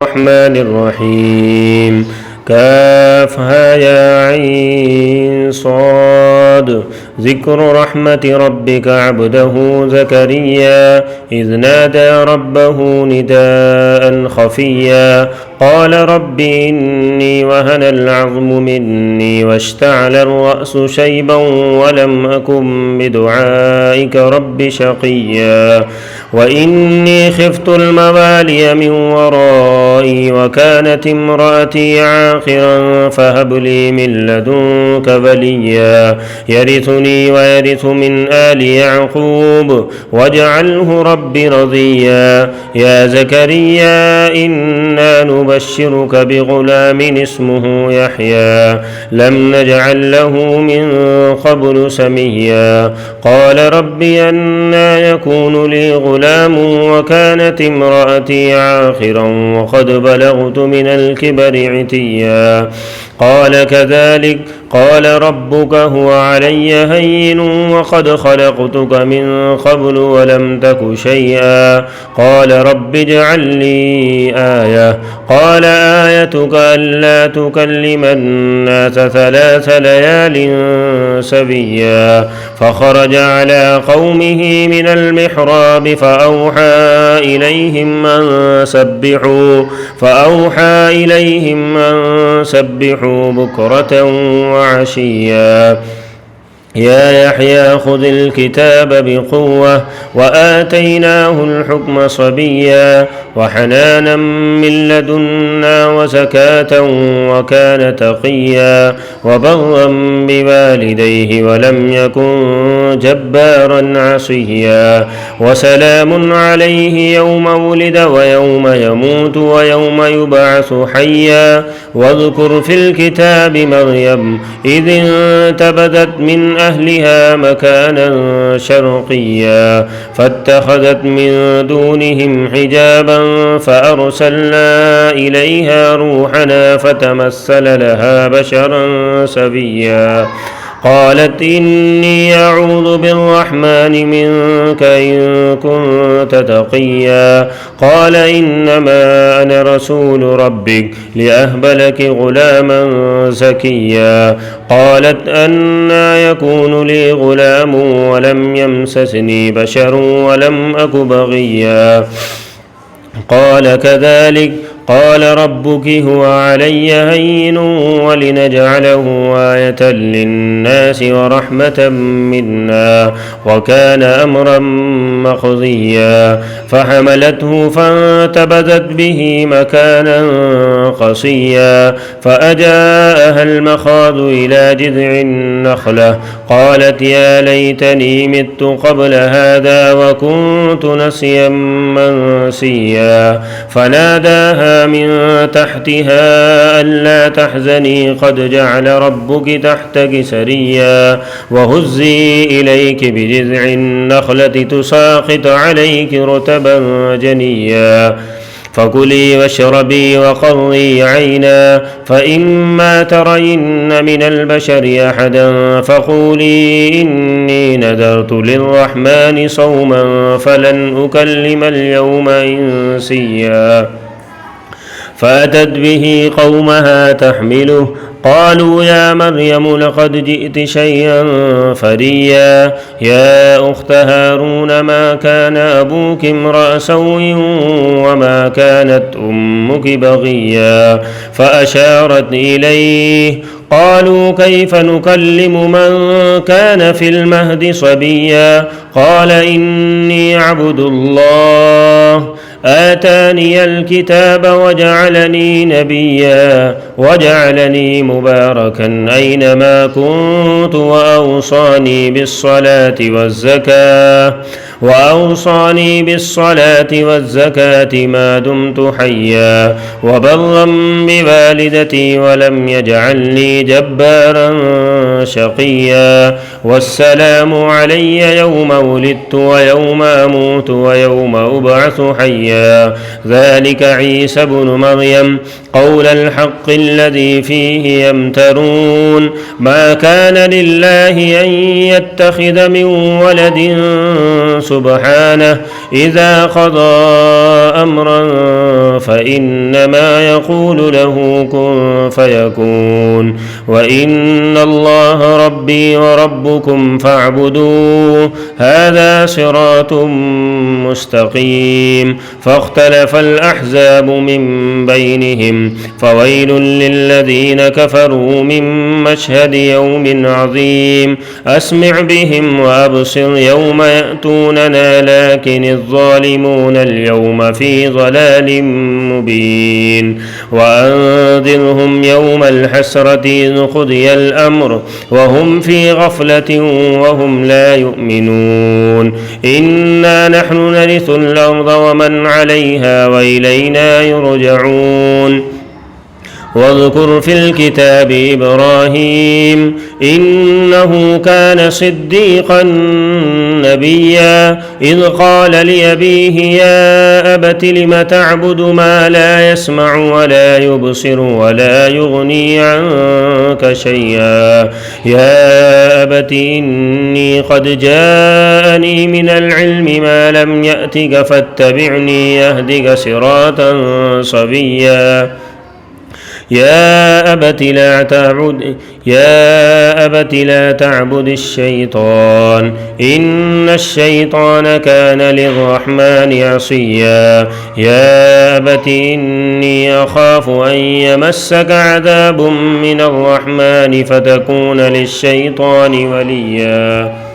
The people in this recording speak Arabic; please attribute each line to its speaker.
Speaker 1: الرحمن الرحيم كافها يا عين صاد ذكر رحمة ربك عبده زكريا إذ نادى ربه نداء خفيا قال رب إني وهن العظم مني واشتعل الرأس شيبا ولم أكن بدعائك رب شقيا وإني خفت الموالي من ورائي وكانت امرأتي عاقرا فهب لي من لدنك وليا يرثني ويرث من آل يعقوب واجعله رب رضيا يا زكريا إنا نبشرك بغلام اسمه يحيى لم نجعل له من قبل سميا قال رب أنى يكون لي غلام وكانت امرأتي عاقرا وقد بلغت من الكبر عتيا قال كذلك قال ربك هو علي هين وقد خلقتك من قبل ولم تك شيئا قال رب اجعل لي آية قال آيتك ألا تكلم الناس 3 ليال سبيا فخرج على قومه من المحراب فأوحى إليهم أن سبحوا بكرة وعشيا يا يحيى خذ الكتاب بقوة وآتيناه الحكم صبيا وحنانا من لدنا وزكاة وكان تقيا وبرا بوالديه ولم يكن جبارا عصيا وسلام عليه يوم ولد ويوم يموت ويوم يبعث حيا واذكر في الكتاب مريم إذ انتبذت من أهلها مكانا شرقيا فاتخذت من دونهم حجابا فأرسلنا إليها روحنا فتمثل لها بشرا سويا قالت إني أعوذ بالرحمن منك إن كنت تقيا قال إنما أنا رسول ربك لأهب لك غلاما زكيا قالت أنى يكون لي غلام ولم يمسسني بشر ولم أك بغيا قال كذلك قال ربك هو علي هين ولنجعله آية للناس ورحمة منا وكان أمرا مقضيا فحملته فانتبذت به مكانا قصيا فأجاءها المخاض إلى جذع النخلة قالت يا ليتني مت قبل هذا وكنت نسيا منسيا فناداها من تحتها ألا تحزني قد جعل ربك تحتك سريا وهزي إليك بجذع النخلة تساقط عليك رطبا جنيا فكلي واشربي وقري عينا فإما ترين من البشر أحدا فقولي إني نذرت للرحمن صوما فلن أكلم اليوم إنسيا فأتت به قومها تحمله قالوا يا مريم لقد جئت شيئا فريا يا أخت هارون ما كان أبوك امرأ سوء وما كانت أمك بغيا فأشارت إليه قالوا كيف نكلم من كان في المهد صبيا قال إني عبد الله آتاني الكتاب وجعلني نبيا وجعلني مباركا أينما كنت وأوصاني بالصلاة والزكاة ما دمت حيا وبرا بوالدتي ولم يجعلني جبارا شقيا والسلام علي يوم ولدت ويوم أموت ويوم أبعث حيا ذلك عيسى ابن مريم قول الحق الذي فيه يمترون ما كان لله أن يتخذ من ولد سبحانه إذا قضى أمرا فإنما يقول له كن فيكون وإن الله ربي وربكم فاعبدوه هذا صراط مستقيم فاختلف الأحزاب من بينهم فويل للذين كفروا من مشهد يوم عظيم أسمع بهم وأبصر يوم يأتوننا لكن الظالمون اليوم في ضلال مبين وأنذرهم يوم الحسرة إذ قضي الأمر وهم في غفلة وهم لا يؤمنون إنا نحن نرث الأرض ومن عليها وإلينا يرجعون واذكر في الكتاب إبراهيم إنه كان صديقا نبيا إذ قال لأبيه يا أبت لم تعبد ما لا يسمع ولا يبصر ولا يغني عنك شيئا يا أبت إني قد جاءني من العلم ما لم يأتك فاتبعني يهدك صراطا سويا يا أبت لا تعبد الشيطان إن الشيطان كان للرحمن عصيا يا أبت إني أخاف أن يمسك عذاب من الرحمن فتكون للشيطان وليا